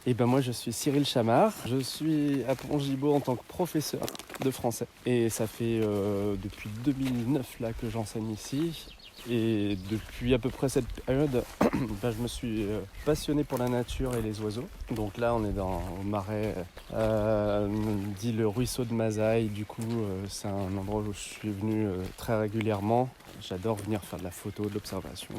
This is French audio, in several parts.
Et ben moi je suis Cyril Chamard, je suis à Pont-Gibaud en tant que professeur de français. Et ça fait depuis 2009 là, que j'enseigne ici. Et depuis à peu près cette période, je me suis passionné pour la nature et les oiseaux. Donc là on est au marais dit le ruisseau de Mazaille. Du coup c'est un endroit où je suis venu très régulièrement. J'adore venir faire de la photo, de l'observation.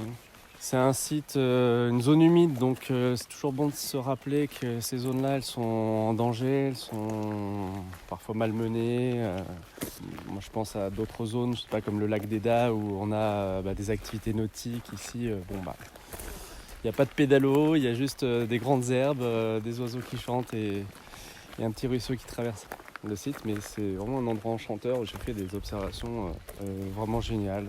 C'est un site, une zone humide, donc c'est toujours bon de se rappeler que ces zones-là, elles sont en danger, elles sont parfois malmenées. Moi, je pense à d'autres zones, je sais pas, comme le lac d'Eda, où on a des activités nautiques. Ici, il n'y a pas de pédalo, il y a juste des grandes herbes, des oiseaux qui chantent et un petit ruisseau qui traverse le site. Mais c'est vraiment un endroit enchanteur où j'ai fait des observations vraiment géniales.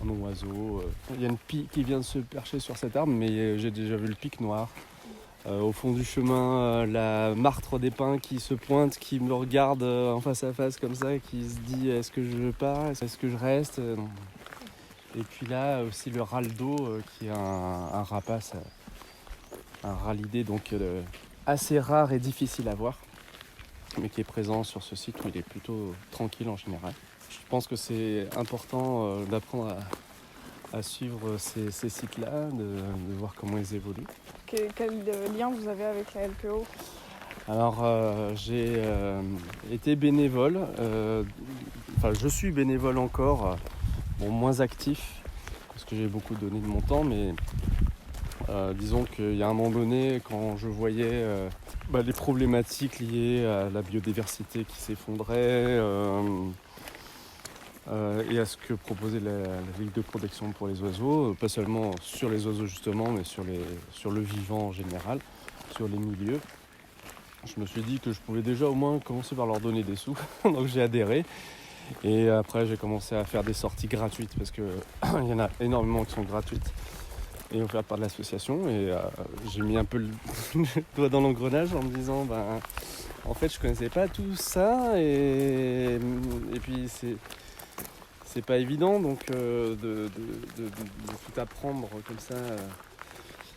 Un oiseau. Il y a une pie qui vient de se percher sur cet arbre, mais j'ai déjà vu le pic noir. Au fond du chemin, la martre des pins qui se pointe, qui me regarde en face à face comme ça, qui se dit est-ce que je pars, est-ce que je reste. Et puis là aussi le râle-d'eau qui est un rapace, un râlidé donc assez rare et difficile à voir, mais qui est présent sur ce site où il est plutôt tranquille en général. Je pense que c'est important d'apprendre à suivre ces sites-là, de voir comment ils évoluent. Quel lien vous avez avec la LPO ? Alors j'ai été bénévole, je suis bénévole encore, moins actif, parce que j'ai beaucoup donné de mon temps, mais disons qu'il y a un moment donné, quand je voyais les problématiques liées à la biodiversité qui s'effondrait, et à ce que proposait la Ligue de protection pour les oiseaux, pas seulement sur les oiseaux justement, mais sur le vivant en général, sur les milieux. Je me suis dit que je pouvais déjà au moins commencer par leur donner des sous, donc j'ai adhéré. Et après j'ai commencé à faire des sorties gratuites, parce qu'il y en a énormément qui sont gratuites et offertes par l'association. Et j'ai mis un peu le doigt dans l'engrenage en me disant, en fait je connaissais pas tout ça, et puis c'est pas évident donc de tout apprendre comme ça,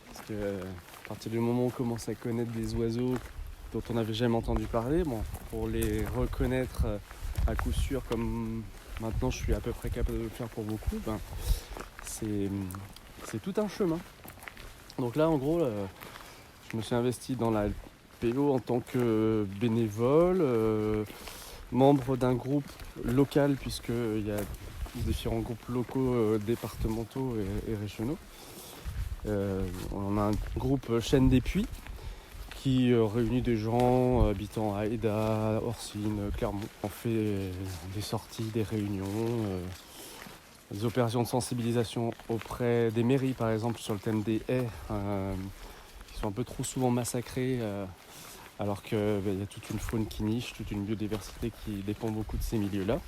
parce que à partir du moment où on commence à connaître des oiseaux dont on n'avait jamais entendu parler, pour les reconnaître à coup sûr comme maintenant je suis à peu près capable de le faire pour beaucoup, c'est tout un chemin. Donc là en gros je me suis investi dans la LPO en tant que bénévole, membre d'un groupe local, puisqu'il y a différents groupes locaux, départementaux et régionaux. On a un groupe Chaîne des Puits qui réunit des gens habitant à Eda, Orsine, Clermont. On fait des sorties, des réunions, des opérations de sensibilisation auprès des mairies, par exemple sur le thème des haies, qui sont un peu trop souvent massacrées, alors qu'il y a toute une faune qui niche, toute une biodiversité qui dépend beaucoup de ces milieux-là.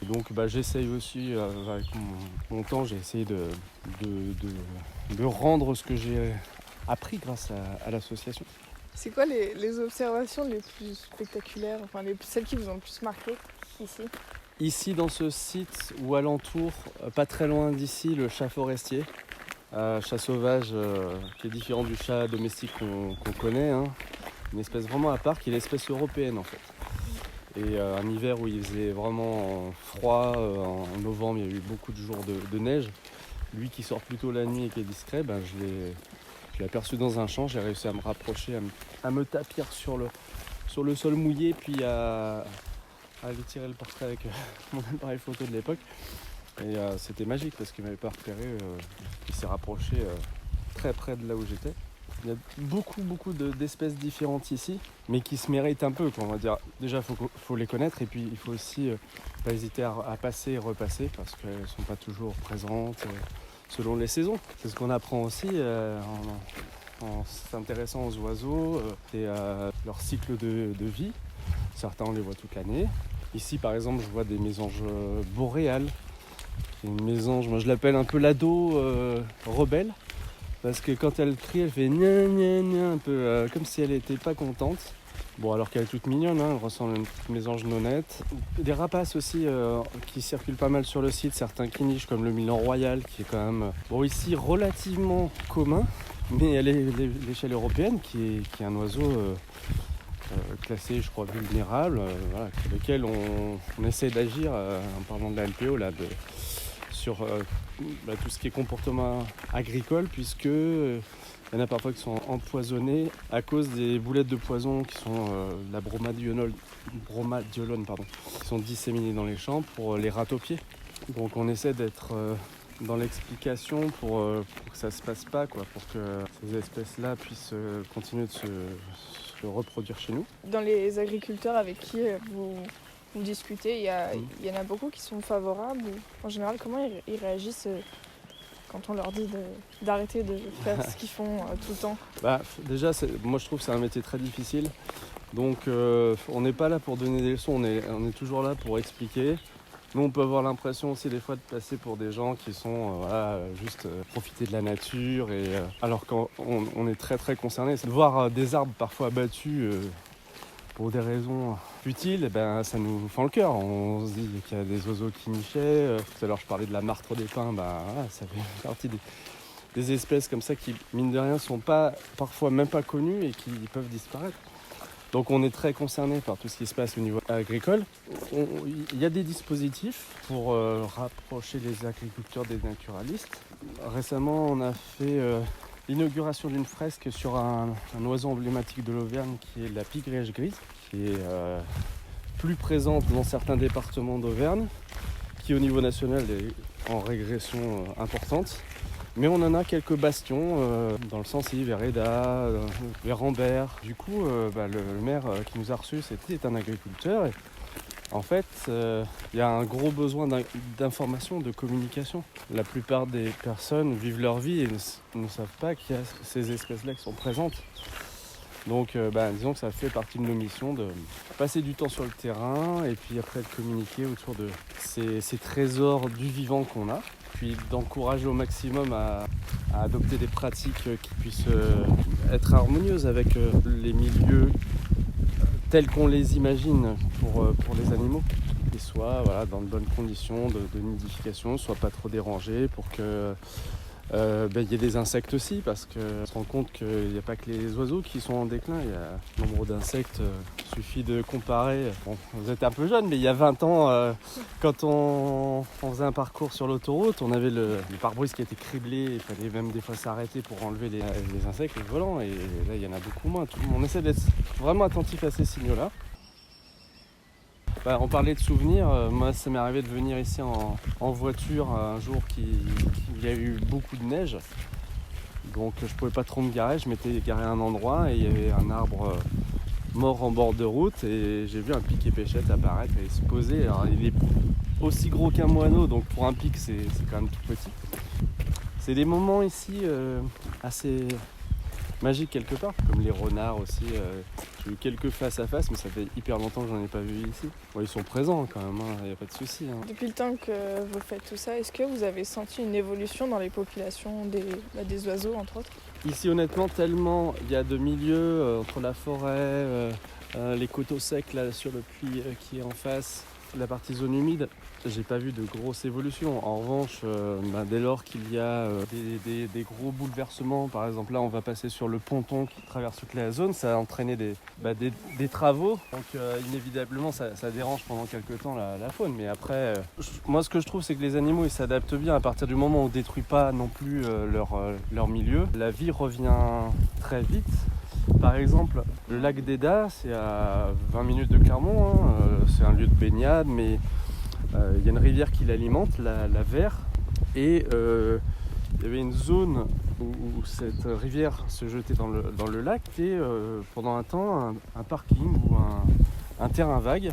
Et donc j'essaye aussi, avec mon temps, j'ai essayé de rendre ce que j'ai appris grâce à l'association. C'est quoi les observations les plus spectaculaires, celles qui vous ont le plus marqué ici ? Ici, dans ce site ou alentour, pas très loin d'ici, le chat forestier, chat sauvage qui est différent du chat domestique qu'on connaît, hein. Une espèce vraiment à part qui est l'espèce européenne en fait. Et un hiver où il faisait vraiment froid, en novembre il y a eu beaucoup de jours de neige. Lui qui sort plutôt la nuit et qui est discret, je l'ai aperçu dans un champ, j'ai réussi à me rapprocher, à me tapir sur le sol mouillé, puis à aller tirer le portrait avec mon appareil photo de l'époque. Et c'était magique parce qu'il ne m'avait pas repéré, il s'est rapproché très près de là où j'étais. Il y a beaucoup d'espèces différentes ici, mais qui se méritent un peu, on va dire. Déjà, il faut les connaître, et puis il faut aussi pas hésiter à passer et repasser, parce qu'elles ne sont pas toujours présentes selon les saisons. C'est ce qu'on apprend aussi en s'intéressant aux oiseaux et à leur cycle de vie. Certains, on les voit toute l'année. Ici, par exemple, je vois des mésanges boréales. Une mésange, moi je l'appelle un peu l'ado rebelle. Parce que quand elle crie, elle fait gna gna gna, un peu comme si elle était pas contente. Bon, alors qu'elle est toute mignonne, hein, elle ressemble à une petite mésange nonnette. Des rapaces aussi qui circulent pas mal sur le site, certains qui nichent comme le Milan Royal, qui est quand même, ici relativement commun. Mais il y a l'échelle européenne qui est un oiseau classé, je crois, vulnérable, voilà, sur lequel on essaie d'agir en parlant de la LPO là, sur tout ce qui est comportement agricole, puisque il y en a parfois qui sont empoisonnés à cause des boulettes de poison qui sont la bromadiolone, qui sont disséminées dans les champs pour les ratopiers. Donc on essaie d'être dans l'explication pour que ça ne se passe pas, pour que ces espèces-là puissent continuer de se reproduire chez nous. Dans les agriculteurs avec qui vous discutez, il y en a beaucoup qui sont favorables ou, en général, comment ils réagissent quand on leur dit d'arrêter de faire ce qu'ils font tout le temps? Déjà, moi je trouve que c'est un métier très difficile. Donc on n'est pas là pour donner des leçons, on est toujours là pour expliquer. Nous, on peut avoir l'impression aussi des fois de passer pour des gens qui sont juste profiter de la nature, alors qu'on est très très concernés. C'est de voir des arbres parfois abattus pour des raisons futiles, ça nous fend le cœur. On se dit qu'il y a des oiseaux qui nichaient. Tout à l'heure, je parlais de la martre des pins, ça fait partie des espèces comme ça qui, mine de rien, sont pas, parfois même pas connues et qui peuvent disparaître. Donc on est très concerné par tout ce qui se passe au niveau agricole. Il y a des dispositifs pour rapprocher les agriculteurs des naturalistes. Récemment, on a fait l'inauguration d'une fresque sur un oiseau emblématique de l'Auvergne qui est la pigrèche grise, qui est plus présente dans certains départements d'Auvergne, qui au niveau national est en régression importante. Mais on en a quelques bastions dans le Sancy, vers Eda, vers Rambert. Du coup, le maire qui nous a reçus, c'était un agriculteur. Et en fait, il y a un gros besoin d'information, de communication. La plupart des personnes vivent leur vie et ne savent pas qu'il y a ces espèces-là qui sont présentes. Donc, disons que ça fait partie de nos missions de passer du temps sur le terrain et puis après de communiquer autour de ces trésors du vivant qu'on a. Puis d'encourager au maximum à adopter des pratiques qui puissent être harmonieuses avec les milieux tels qu'on les imagine pour les animaux. Qu'ils soient dans de bonnes conditions de nidification, soient pas trop dérangés pour que y ait des insectes aussi, parce qu'on se rend compte qu'il n'y a pas que les oiseaux qui sont en déclin, il y a nombre d'insectes. Il suffit de comparer. Bon, vous êtes un peu jeune, mais il y a 20 ans, quand on faisait un parcours sur l'autoroute, on avait le pare-brise qui était criblé, il fallait même des fois s'arrêter pour enlever les insectes, les volants, et là il y en a beaucoup moins. On essaie d'être vraiment attentif à ces signaux-là. On parlait de souvenirs, moi ça m'est arrivé de venir ici en voiture un jour qu'il y a eu beaucoup de neige, donc je pouvais pas trop me garer, je m'étais garé à un endroit et il y avait un arbre mort en bord de route et j'ai vu un piquet pêchette apparaître et se poser. Alors, il est aussi gros qu'un moineau, donc pour un pic c'est quand même tout petit. C'est des moments ici assez magiques quelque part, comme les renards aussi. J'ai eu quelques face à face, mais ça fait hyper longtemps que j'en ai pas vu ici. Bon, ils sont présents quand même, il n'y a pas de souci. Depuis le temps que vous faites tout ça, est-ce que vous avez senti une évolution dans les populations des oiseaux, entre autres? Ici, honnêtement, tellement il y a de milieux entre la forêt, les coteaux secs là, sur le puits qui est en face, la partie zone humide. J'ai pas vu de grosse évolution. En revanche, dès lors qu'il y a des gros bouleversements, par exemple là on va passer sur le ponton qui traverse toute la zone, ça a entraîné des travaux. Donc inévitablement ça dérange pendant quelques temps la faune. Mais après, moi ce que je trouve c'est que les animaux ils s'adaptent bien à partir du moment où on ne détruit pas non plus leur milieu. La vie revient très vite. Par exemple, le lac d'Eda, c'est à 20 minutes de Clermont, c'est un lieu de baignade, mais il y a une rivière qui l'alimente, la Vert, et il y avait une zone où cette rivière se jetait dans le lac et pendant un temps un parking ou un terrain vague.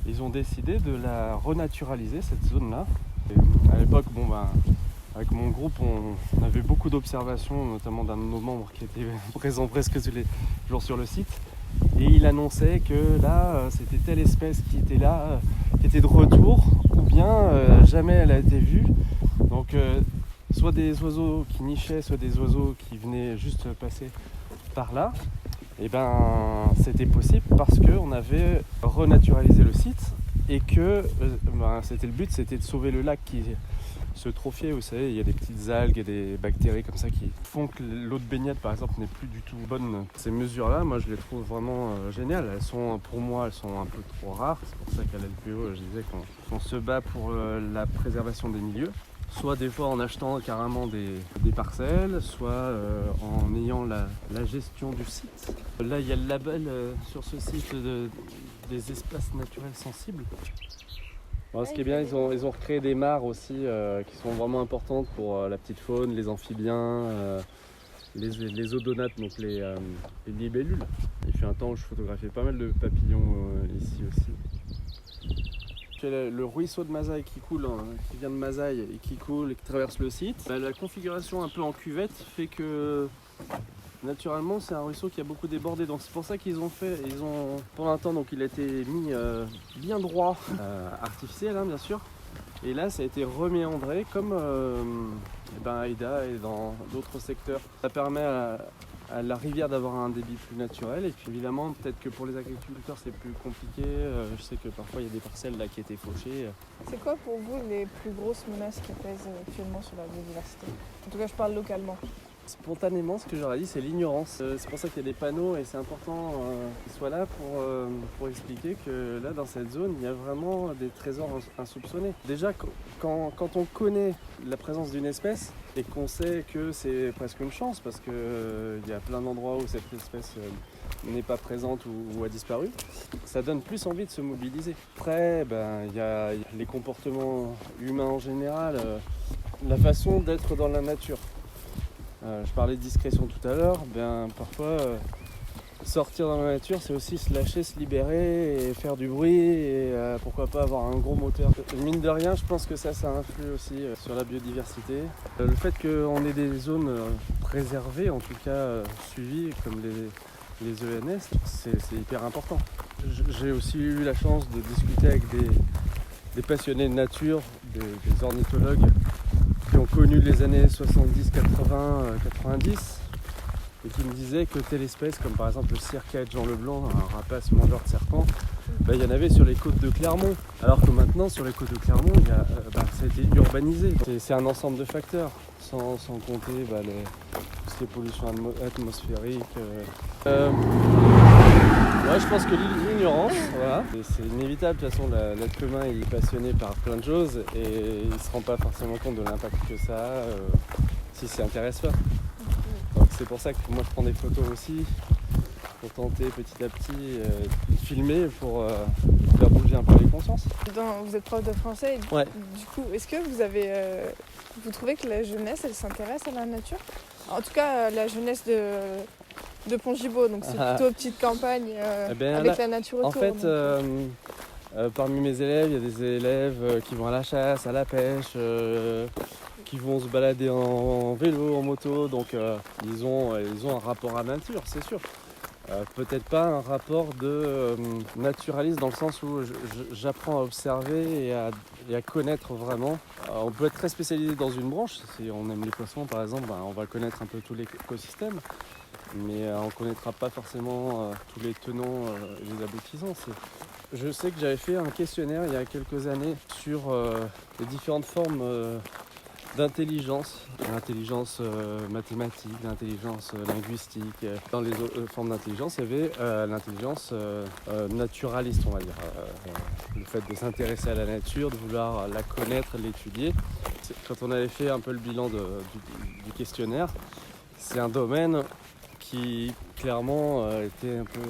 Ils ont décidé de la renaturaliser, cette zone-là. Et à l'époque, avec mon groupe, on avait beaucoup d'observations, notamment d'un de nos membres qui était présent presque tous les jours sur le site. Et il annonçait que là, c'était telle espèce qui était là, qui était de retour, ou bien jamais elle a été vue. Donc, soit des oiseaux qui nichaient, soit des oiseaux qui venaient juste passer par là. Et c'était possible parce qu'on avait renaturalisé le site et que c'était le but, c'était de sauver le lac qui se trophier, vous savez, il y a des petites algues et des bactéries comme ça qui font que l'eau de baignade par exemple n'est plus du tout bonne. Ces mesures-là, moi je les trouve vraiment géniales. Pour moi, elles sont un peu trop rares. C'est pour ça qu'à l'LPO, je disais qu'on se bat pour la préservation des milieux. Soit des fois en achetant carrément des parcelles, soit en ayant la gestion du site. Là, il y a le label sur ce site des espaces naturels sensibles. Alors, ce qui est bien, ils ont recréé des mares aussi qui sont vraiment importantes pour la petite faune, les amphibiens, les odonates, donc les libellules. Il fait un temps où je photographiais pas mal de papillons ici aussi. Le ruisseau de Mazaille qui coule, qui vient de Mazaille et qui coule et qui traverse le site. La configuration un peu en cuvette fait que naturellement c'est un ruisseau qui a beaucoup débordé. Donc c'est pour ça qu'ils ont pour un temps donc il a été mis bien droit, artificiel bien sûr. Et là ça a été reméandré comme Aïda et dans d'autres secteurs. Ça permet à la rivière d'avoir un débit plus naturel et puis évidemment peut-être que pour les agriculteurs c'est plus compliqué. Je sais que parfois il y a des parcelles là qui étaient fauchées. C'est quoi pour vous les plus grosses menaces qui pèsent actuellement sur la biodiversité? En tout cas je parle localement. Spontanément, ce que j'aurais dit, c'est l'ignorance. C'est pour ça qu'il y a des panneaux et c'est important qu'ils soient là pour expliquer que là, dans cette zone, il y a vraiment des trésors insoupçonnés. Déjà, quand on connaît la présence d'une espèce et qu'on sait que c'est presque une chance parce qu'il y a plein d'endroits où cette espèce n'est pas présente ou a disparu, ça donne plus envie de se mobiliser. Après, il y a les comportements humains en général, la façon d'être dans la nature. Je parlais de discrétion tout à l'heure, parfois sortir dans la nature c'est aussi se lâcher, se libérer et faire du bruit et pourquoi pas avoir un gros moteur. Mine de rien, je pense que ça influe aussi sur la biodiversité. Le fait qu'on ait des zones préservées, en tout cas suivies comme les ENS, c'est hyper important. J'ai aussi eu la chance de discuter avec des passionnés de nature, des ornithologues qui ont connu les années 70, 80, 90 et qui me disaient que telle espèce, comme par exemple le circaille de Jean Leblanc, un rapace mangeur de serpents, il y en avait sur les côtes de Clermont. Alors que maintenant, sur les côtes de Clermont, ça a été urbanisé. C'est un ensemble de facteurs, sans compter tout ce qui est pollution atmosphérique. Ouais, je pense que l'ignorance, voilà. C'est inévitable, de toute façon l'être humain il est passionné par plein de choses et il ne se rend pas forcément compte de l'impact que ça a s'il s'y intéresse pas. Donc c'est pour ça que moi je prends des photos aussi, pour tenter petit à petit de filmer, pour faire bouger un peu les consciences. Vous êtes prof de français, et ouais. Du coup, est-ce que vous trouvez que la jeunesse elle s'intéresse à la nature? En tout cas la jeunesse de Pont-Gibaud, donc c'est plutôt petite campagne avec la nature autour. En fait, parmi mes élèves, il y a des élèves qui vont à la chasse, à la pêche, qui vont se balader en vélo, en moto, donc ils ont un rapport à la nature, c'est sûr. Peut-être pas un rapport de naturaliste dans le sens où j'apprends à observer et à connaître vraiment. On peut être très spécialisé dans une branche, si on aime les poissons par exemple, on va connaître un peu tout l'écosystème. Mais on ne connaîtra pas forcément tous les tenants et les aboutissants. Je sais que j'avais fait un questionnaire il y a quelques années sur les différentes formes d'intelligence, l'intelligence mathématique, l'intelligence linguistique. Dans les formes d'intelligence, il y avait l'intelligence naturaliste, on va dire. Le fait de s'intéresser à la nature, de vouloir la connaître, l'étudier. Quand on avait fait un peu le bilan du questionnaire, c'est un domaine qui clairement était un peu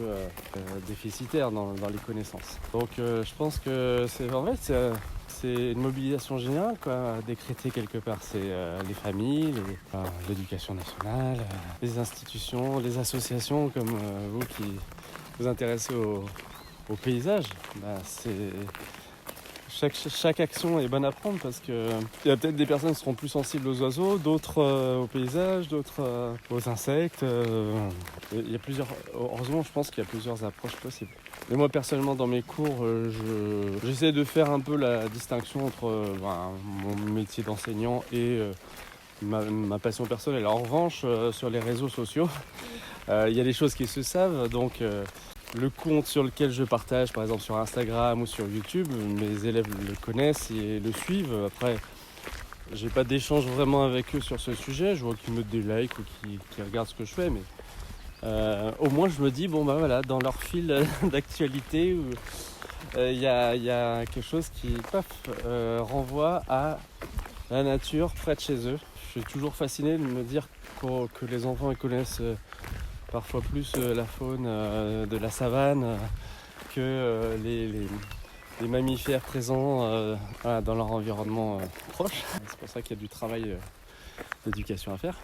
déficitaire dans les connaissances. Donc je pense que c'est une mobilisation générale, quoi, décrétée quelque part. C'est les familles, l'éducation nationale, les institutions, les associations comme vous qui vous intéressez au paysage. Chaque action est bonne à prendre parce que il y a peut-être des personnes qui seront plus sensibles aux oiseaux, d'autres au paysage, d'autres aux insectes. Heureusement, je pense qu'il y a plusieurs approches possibles. Mais moi, personnellement, dans mes cours, j'essaie de faire un peu la distinction entre mon métier d'enseignant et ma passion personnelle. En revanche, sur les réseaux sociaux, il y a des choses qui se savent, donc le compte sur lequel je partage, par exemple sur Instagram ou sur YouTube, mes élèves le connaissent et le suivent. Après, J'ai pas d'échange vraiment avec eux sur ce sujet. Je vois qu'ils mettent des likes ou qu'ils regardent ce que je fais, mais au moins je me dis bon bah voilà, dans leur fil d'actualité, il y a quelque chose qui renvoie à la nature près de chez eux. Je suis toujours fasciné de me dire que les enfants ils connaissent parfois plus la faune de la savane que les mammifères présents dans leur environnement proche. C'est pour ça qu'il y a du travail d'éducation à faire.